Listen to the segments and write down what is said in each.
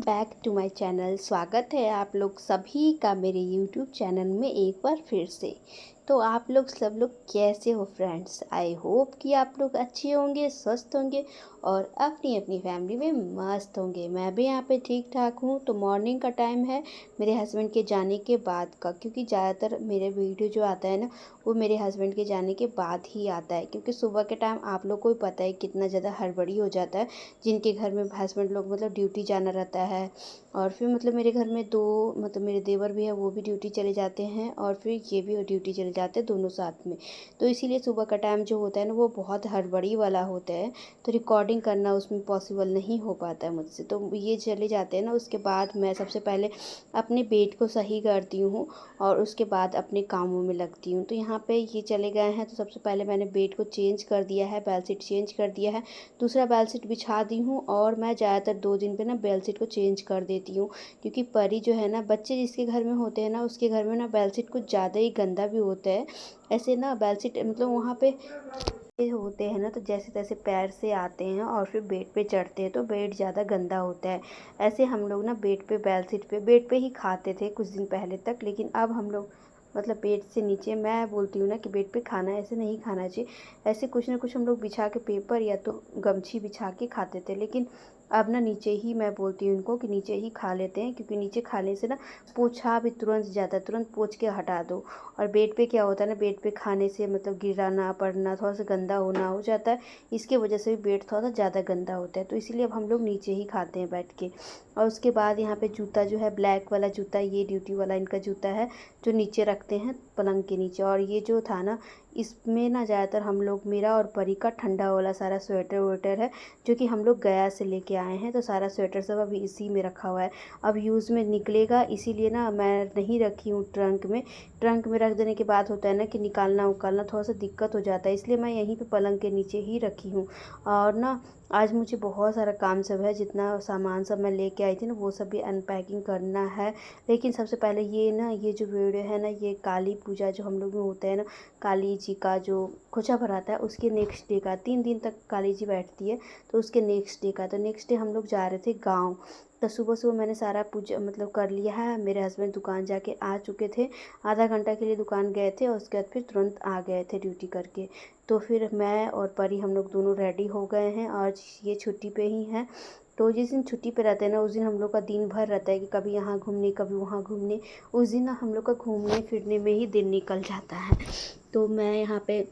Back to my channel. स्वागत है आप लोग सभी का मेरे यूट्यूब चैनल में एक बार फिर से। तो आप लोग सब लोग कैसे हो फ्रेंड्स? आई होप कि आप लोग अच्छे होंगे, स्वस्थ होंगे और अपनी अपनी फैमिली में मस्त होंगे। मैं भी यहाँ पे ठीक ठाक हूँ। तो मॉर्निंग का टाइम है मेरे हस्बैंड के जाने के बाद का, क्योंकि ज़्यादातर मेरे वीडियो जो आता है ना वो मेरे हस्बैंड के जाने के बाद ही आता है, क्योंकि सुबह के टाइम आप लोग को भी पता है कितना ज़्यादा हड़बड़ी हो जाता है। जिनके घर में हस्बैंड लोग ड्यूटी जाना रहता है, और फिर मेरे घर में दो मेरे देवर भी है, वो भी ड्यूटी चले जाते हैं और फिर ये भी ड्यूटी चले जाते हैं, दोनों साथ में। तो इसीलिए सुबह का टाइम जो होता है ना वो बहुत हड़बड़ी वाला होता है, तो रिकॉर्डिंग करना उसमें पॉसिबल नहीं हो पाता है मुझसे। तो ये चले जाते हैं ना, उसके बाद मैं सबसे पहले अपने बेड को सही करती हूँ और उसके बाद अपने कामों में लगती हूँ। तो यहाँ पे ये चले गए हैं, तो सबसे पहले मैंने बेड को चेंज कर दिया है, बेडशीट चेंज कर दिया है, दूसरा बेडशीट बिछा दी हूँ। और मैं ज़्यादातर 2 दिन पे ना बेडशीट को चेंज कर देती हूँ, क्योंकि परी जो है ना, बच्चे जिसके घर में होते हैं ना उसके घर में ना बेडशीट कुछ ज़्यादा ही गंदा भी होता है। ऐसे ना बेडशीट वहाँ पे होते हैं ना, तो जैसे तैसे पैर से आते हैं और फिर बेड पे चढ़ते हैं, तो बेड ज़्यादा गंदा होता है। ऐसे हम लोग ना बेड पे ही खाते थे कुछ दिन पहले तक, लेकिन अब हम लोग बेड से नीचे, मैं बोलती हूँ ना कि बेड पे खाना ऐसे नहीं खाना चाहिए। ऐसे कुछ ना कुछ हम लोग बिछा के, पेपर या तो गमछी बिछा के खाते थे, लेकिन अब ना नीचे ही, मैं बोलती हूँ उनको कि नीचे ही खा लेते हैं, क्योंकि नीचे खाने से ना पोछा भी तुरंत जाता है, तुरंत पोछ के हटा दो। और बेड पे क्या होता है ना, बेड पे खाने से गिराना पड़ना, थोड़ा सा गंदा होना हो जाता है, इसकी वजह से भी बेड थोड़ा सा ज़्यादा गंदा होता है। तो इसीलिए अब हम लोग नीचे ही खाते हैं बैठ के। और उसके बाद यहाँ पे जूता जो है, ब्लैक वाला जूता, ये ड्यूटी वाला इनका जूता है जो नीचे रखते हैं पलंग के नीचे। और ये जो था ना, इसमें ना ज़्यादातर हम लोग, मेरा और परी का ठंडा वाला सारा स्वेटर वेटर है, जो कि हम लोग गया से लेके आए हैं। तो सारा स्वेटर सब अभी इसी में रखा हुआ है, अब यूज़ में निकलेगा, इसीलिए ना मैं नहीं रखी हूँ ट्रंक में। ट्रंक में रख देने के बाद होता है ना कि निकालना उकालना थोड़ा सा दिक्कत हो जाता है, इसलिए मैं यहीं पे पलंग के नीचे ही रखी हूँ। और ना आज मुझे बहुत सारा काम सब है, जितना सामान सब मैं लेके आई थी ना वो सब भी अनपैकिंग करना है। लेकिन सबसे पहले ये जो वीडियो है ना, ये काली पूजा जो हम लोग में होता है ना, काली जी का जो खोचा भराता है, उसके नेक्स्ट डे का, 3 दिन तक काली जी बैठती है, तो उसके नेक्स्ट डे का। तो नेक्स्ट डे हम लोग जा रहे थे गाँव। तो सुबह सुबह मैंने सारा पूजा कर लिया है। मेरे हस्बैंड दुकान जाके आ चुके थे, आधा घंटा के लिए दुकान गए थे और उसके बाद फिर तुरंत आ गए थे ड्यूटी करके। तो फिर मैं और परी हम लोग दोनों रेडी हो गए हैं, और ये छुट्टी पे ही हैं। तो जिस दिन छुट्टी पे रहते हैं ना, उस दिन हम लोग का दिन भर रहता है कि कभी यहाँ घूमने कभी वहाँ घूमने। उस दिन ना हम लोग का घूमने फिरने में ही दिन निकल जाता है। तो मैं यहाँ पे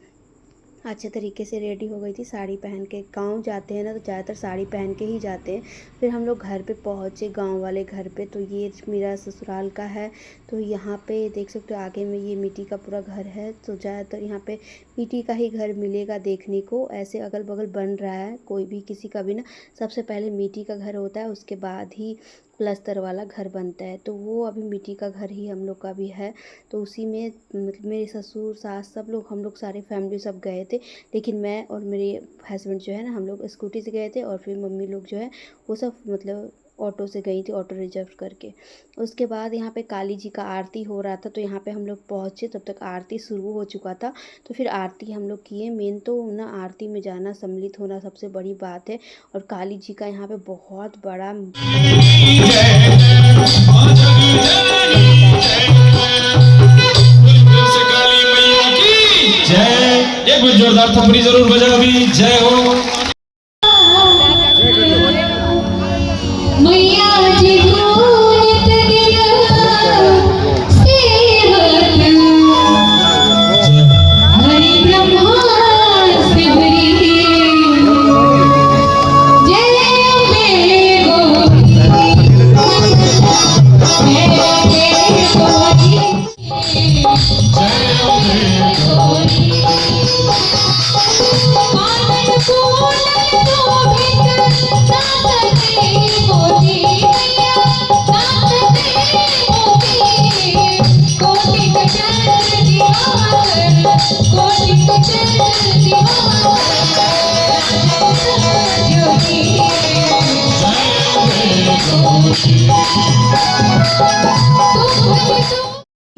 अच्छे तरीके से रेडी हो गई थी, साड़ी पहन के। गाँव जाते हैं ना तो ज़्यादातर साड़ी पहन के ही जाते हैं। फिर हम लोग घर पे पहुँचे, गांव वाले घर पे। तो ये मेरा ससुराल का है। तो यहाँ पे देख सकते हो आगे में ये मिट्टी का पूरा घर है। तो ज़्यादातर यहाँ पे मिट्टी का ही घर मिलेगा देखने को। ऐसे अगल बगल बन रहा है, कोई भी किसी का भी ना, सबसे पहले मिट्टी का घर होता है, उसके बाद ही प्लस्तर वाला घर बनता है। तो वो अभी मिट्टी का घर ही हम लोग का भी है। तो उसी में मेरे ससुर सास सब लोग, हम लोग सारे फैमिली सब गए थे। लेकिन मैं और मेरे हस्बैंड जो है ना, हम लोग स्कूटी से गए थे, और फिर मम्मी लोग जो है वो सब ऑटो से गई थी, ऑटो रिजर्व करके। उसके बाद यहाँ पे काली जी का आरती हो रहा था, तो यहाँ पे हम लोग पहुँचे, तब तक आरती शुरू हो चुका था। तो फिर आरती हम लोग किए। मेन तो ना आरती में जाना, सम्मिलित होना सबसे बड़ी बात है। और काली जी का यहाँ पे बहुत बड़ा एक बार जोरदार थप्पड़ी जरूर बजाओ भी। जय हो मैया जी।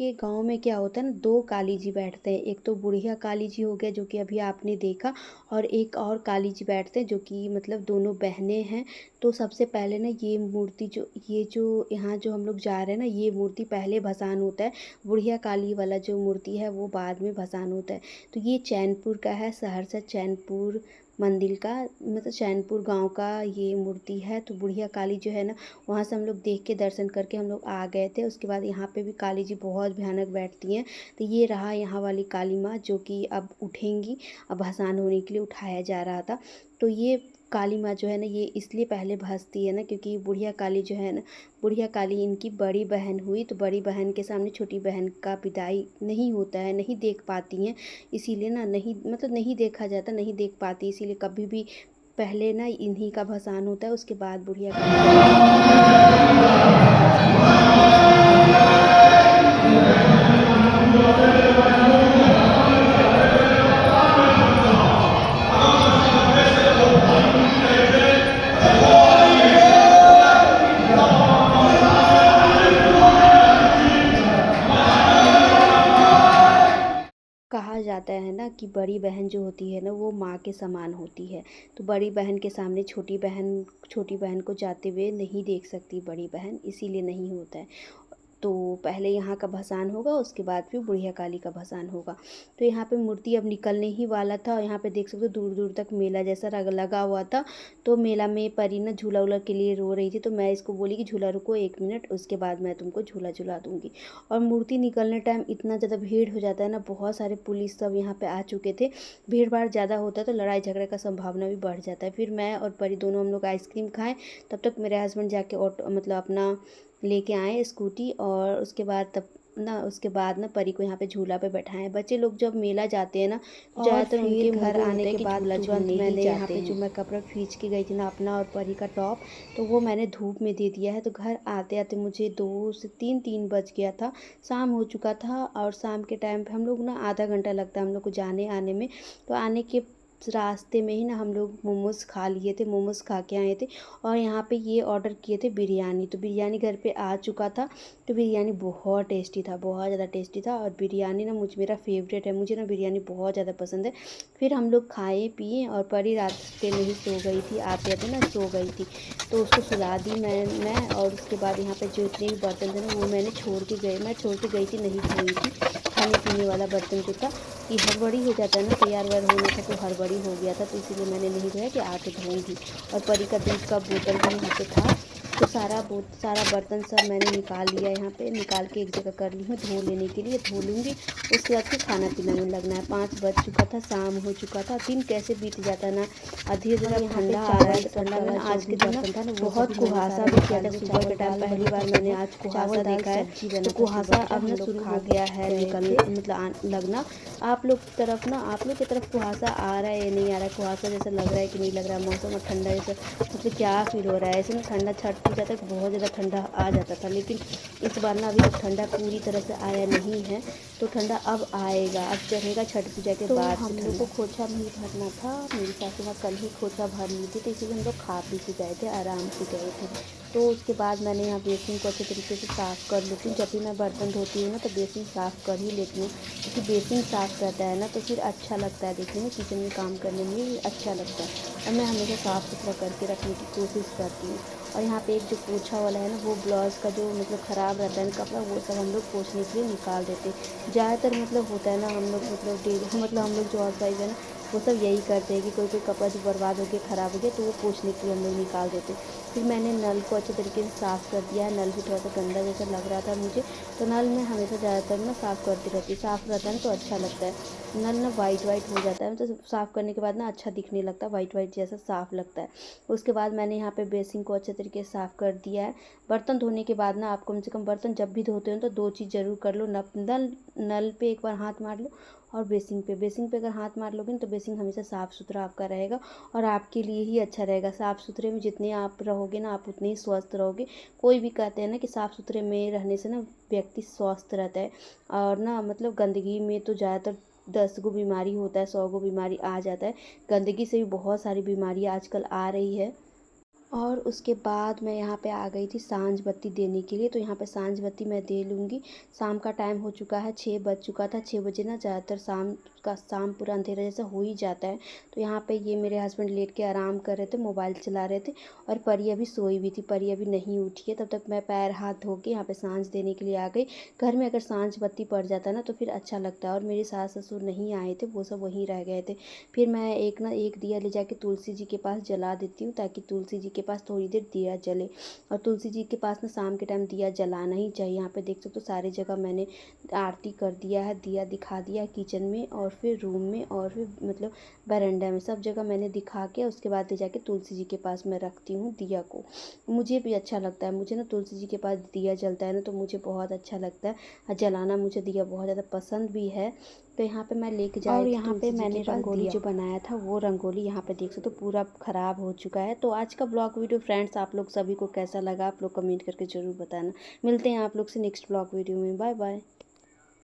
देखिए गांव में क्या होता है ना, दो काली जी बैठते हैं। एक तो बुढ़िया काली जी हो गया जो कि अभी आपने देखा, और एक और काली जी बैठते हैं जो कि मतलब दोनों बहनें हैं। तो सबसे पहले ना ये मूर्ति जो यहाँ जो हम लोग जा रहे हैं ना, ये मूर्ति पहले भसान होता है। बुढ़िया काली वाला जो मूर्ति है वो बाद में भसान होता है। तो ये चैनपुर का है, सहरसा चैनपुर मंदिर का, मतलब चैनपुर गांव का ये मूर्ति है। तो बुढ़िया काली जो है ना, वहाँ से हम लोग देख के दर्शन करके हम लोग आ गए थे। उसके बाद यहाँ पे भी काली जी बहुत भयानक बैठती हैं। तो ये रहा यहाँ वाली काली माँ जो कि अब उठेंगी, अब भसान होने के लिए उठाया जा रहा था। तो ये काली माँ जो है ना, ये इसलिए पहले भसती है ना, क्योंकि बुढ़िया काली जो है ना, बुढ़िया काली इनकी बड़ी बहन हुई। तो बड़ी बहन के सामने छोटी बहन का विदाई नहीं होता है, नहीं देख पाती हैं, इसीलिए ना नहीं, मतलब नहीं देखा जाता, नहीं देख पाती, इसीलिए कभी भी पहले ना इन्हीं का भसान होता है, उसके बाद बुढ़िया कहा जाता है ना कि बड़ी बहन जो होती है ना वो माँ के समान होती है। तो बड़ी बहन के सामने छोटी बहन को जाते हुए नहीं देख सकती बड़ी बहन, इसीलिए नहीं होता है। तो पहले यहाँ का भसान होगा, उसके बाद फिर बुढ़िया काली का भसान होगा। तो यहाँ पे मूर्ति अब निकलने ही वाला था, और यहाँ पे देख सकते हो दूर दूर तक मेला जैसा लगा हुआ था। तो मेला में परी ना झूला उला के लिए रो रही थी, तो मैं इसको बोली कि झूला रुको 1 मिनट, उसके बाद मैं तुमको झूला झूला दूँगी। और मूर्ति निकलने टाइम इतना ज़्यादा भीड़ हो जाता है ना, बहुत सारे पुलिस सब यहाँ पे आ चुके थे। भीड़ भाड़ ज़्यादा होता है तो लड़ाई झगड़े का संभावना भी बढ़ जाता है। फिर मैं और परी दोनों हम लोग आइसक्रीम खाएँ, तब तक मेरे हस्बैंड जाके ऑटो मतलब अपना लेके आए स्कूटी, और उसके बाद ना परी को यहाँ पे झूला पे बैठाएं। बच्चे लोग जब मेला जाते हैं ना, ज़्यादातर उनके घर आने के बाद तुरंत मैंने यहाँ पे जो मैं कपड़ा खींच के गई थी ना अपना और परी का टॉप, तो वो मैंने धूप में दे दिया है। तो घर आते आते मुझे 2 से 3 बज गया था, शाम हो चुका था। और शाम के टाइम पे हम लोग ना आधा घंटा लगता है हम लोग को जाने आने में। तो आने के रास्ते में ही ना हम लोग मोमोज़ खा लिए थे, मोमोज़ खा के आए थे। और यहाँ पे ये ऑर्डर किए थे बिरयानी, तो बिरयानी घर पे आ चुका था। तो बिरयानी बहुत टेस्टी था, बहुत ज़्यादा टेस्टी था। और बिरयानी ना मेरा फेवरेट है, मुझे ना बिरयानी बहुत ज़्यादा पसंद है। फिर हम लोग खाए पिए, और परी रास्ते में ही सो गई थी, आते आते ना सो गई थी। तो उसको सुला दी मैं और उसके बाद यहाँ पे जो इतने भी बर्तन थे ना वो मैं छोड़ के गई थी, नहीं धोई थी। खाने पीने वाला बर्तन जो था, कि हड़बड़ी हो जाता है ना, तैयार वैयार होने का, तो हड़बड़ी हो गया था, तो इसीलिए मैंने नहीं धोया कि आके धोऊंगी। और परी का दूध का बोतल भी यहाँ पे था। तो सारा बर्तन सब मैंने निकाल लिया, यहाँ पे निकाल के एक जगह कर ली हूँ धो लेने के लिए, धो लूँगी। उसके बाद फिर खाना पीना में लगना है। 5 बज चुका था, शाम हो चुका था। दिन कैसे बीत जाता है ना, धीरे धीरे ठंडा आ रहा है। ठंडा में आज के दिन ना बहुत कुहासा भी किया था सुबह के टाइम, पहली बार मैंने आज कुहासा देखा है। तो कुहासा अब ना शुरू हो गया है निकलना, मतलब लगना। आप लोग की तरफ कुहासा आ रहा है या नहीं आ रहा है? कुहासा जैसा लग रहा है कि नहीं लग रहा है? मौसम और ठंडा जैसा मतलब क्या फील हो रहा है? ऐसे ना ठंडा छठ पूजा तक बहुत ज़्यादा ठंडा आ जाता था, लेकिन इस बार ना अभी तक ठंडा पूरी तरह से आया नहीं है। तो ठंडा अब आएगा, अब चढ़ेगा छठ पूजा के बाद। हम लोग को खोचा नहीं भरना था, मेरी सासू माँ कल ही खोचा भर ली थी, तो इसीलिए हम लोग खा पी के गए थे, आराम से गए थे। तो उसके बाद मैंने यहाँ बेसिन को अच्छे तरीके से साफ़ कर लेती हूँ। जब भी मैं बर्तन धोती हूँ ना तो बेसिन साफ़ कर ही लेती हूँ, क्योंकि बेसिन साफ़ रहता है ना तो फिर अच्छा लगता है देखने में, किचन में काम करने में भी अच्छा लगता है। और मैं हमेशा साफ़ सुथरा करके रखने की कोशिश करती हूँ। और यहाँ पे एक जो पोछा वाला है ना, वो ब्लाउज़ का जो मतलब ख़राब रहता है ना कपड़ा, वो सब हम लोग पोंछने के लिए निकाल देते हैं। ज़्यादातर मतलब होता है ना, हम लोग मतलब डेली मतलब हम लोग जो हाउस वाइफ है ना, वो सब यही करते हैं कि कोई कपड़ा जो बर्बाद हो गया, ख़राब हो गया, तो वो पोंछने के लिए हम लोग निकाल देते हैं। फिर मैंने नल को अच्छे तरीके से साफ़ कर दिया है। नल भी थोड़ा सा गंदा जैसा लग रहा था मुझे, तो नल में हमेशा ज़्यादातर ना साफ़ करती रहती हूँ। साफ़ रहता है ना तो अच्छा लगता है। नल ना वाइट हो जाता है, तो साफ़ करने के बाद ना अच्छा दिखने लगता है, वाइट जैसा साफ़ लगता है। उसके बाद मैंने यहाँ पे बेसिन को अच्छे तरीके से साफ़ कर दिया है। बर्तन धोने के बाद ना आप कम से कम बर्तन जब भी धोते हो तो 2 चीज़ ज़रूर कर लो, नल पे एक बार हाथ मार लो, और बेसिन पे अगर हाथ मार लोगे ना तो बेसिन हमेशा साफ़ सुथरा आपका रहेगा, और आपके लिए ही अच्छा रहेगा। साफ़ सुथरे में जितने आप रहोगे ना, आप उतने ही स्वस्थ रहोगे। कोई भी कहते हैं ना कि साफ़ सुथरे में रहने से ना व्यक्ति स्वस्थ रहता है, और ना मतलब गंदगी में तो ज़्यादातर 10 गो बीमारी होता है, 100 गो बीमारी आ जाता है। गंदगी से भी बहुत सारी बीमारियाँ आजकल आ रही है। और उसके बाद मैं यहाँ पे आ गई थी सांझ बत्ती देने के लिए। तो यहाँ पे सांझ बत्ती मैं दे लूँगी। शाम का टाइम हो चुका है, 6 बज चुका था। 6 बजे ना ज़्यादातर शाम पूरा अंधेरा जैसा हो ही जाता है। तो यहाँ पे ये मेरे हस्बैंड लेट के आराम कर रहे थे, मोबाइल चला रहे थे, और परी अभी सोई हुई थी। परी अभी नहीं उठी है। तब तक मैं पैर हाथ धो के यहाँ पे सांझ देने के लिए आ गई। घर में अगर सांझ बत्ती पड़ जाता है ना तो फिर अच्छा लगता है। और मेरे सास ससुर नहीं आए थे, वो सब वहीं रह गए थे। फिर मैं एक दिया ले जाके तुलसी जी के पास जला देती हूँ, ताकि तुलसी जी के पास थोड़ी देर दिया जले। और तुलसी जी के पास ना शाम के टाइम दिया जलाना ही चाहिए। यहाँ पे देख सकते हो सारी जगह मैंने आरती कर दिया है, दिया दिखा दिया है, किचन में और फिर रूम में और फिर मतलब बरामदा में, सब जगह मैंने दिखा के उसके बाद ले जाके तुलसी जी के पास मैं रखती हूँ दिया को। मुझे भी अच्छा लगता है, मुझे ना तुलसी जी के पास दिया जलता है ना तो मुझे बहुत अच्छा लगता है, और जलाना मुझे दिया बहुत ज़्यादा पसंद भी है। तो यहाँ पे मैं लेके जा रही थी। और यहाँ पे मैंने रंगोली जो बनाया था वो रंगोली यहाँ पे देख सकते हो पूरा ख़राब हो चुका है। तो आज का ब्लॉग वीडियो फ्रेंड्स आप लोग सभी को कैसा लगा, आप लोग कमेंट करके ज़रूर बताना। मिलते हैं आप लोग से नेक्स्ट ब्लॉग वीडियो में। Bye bye.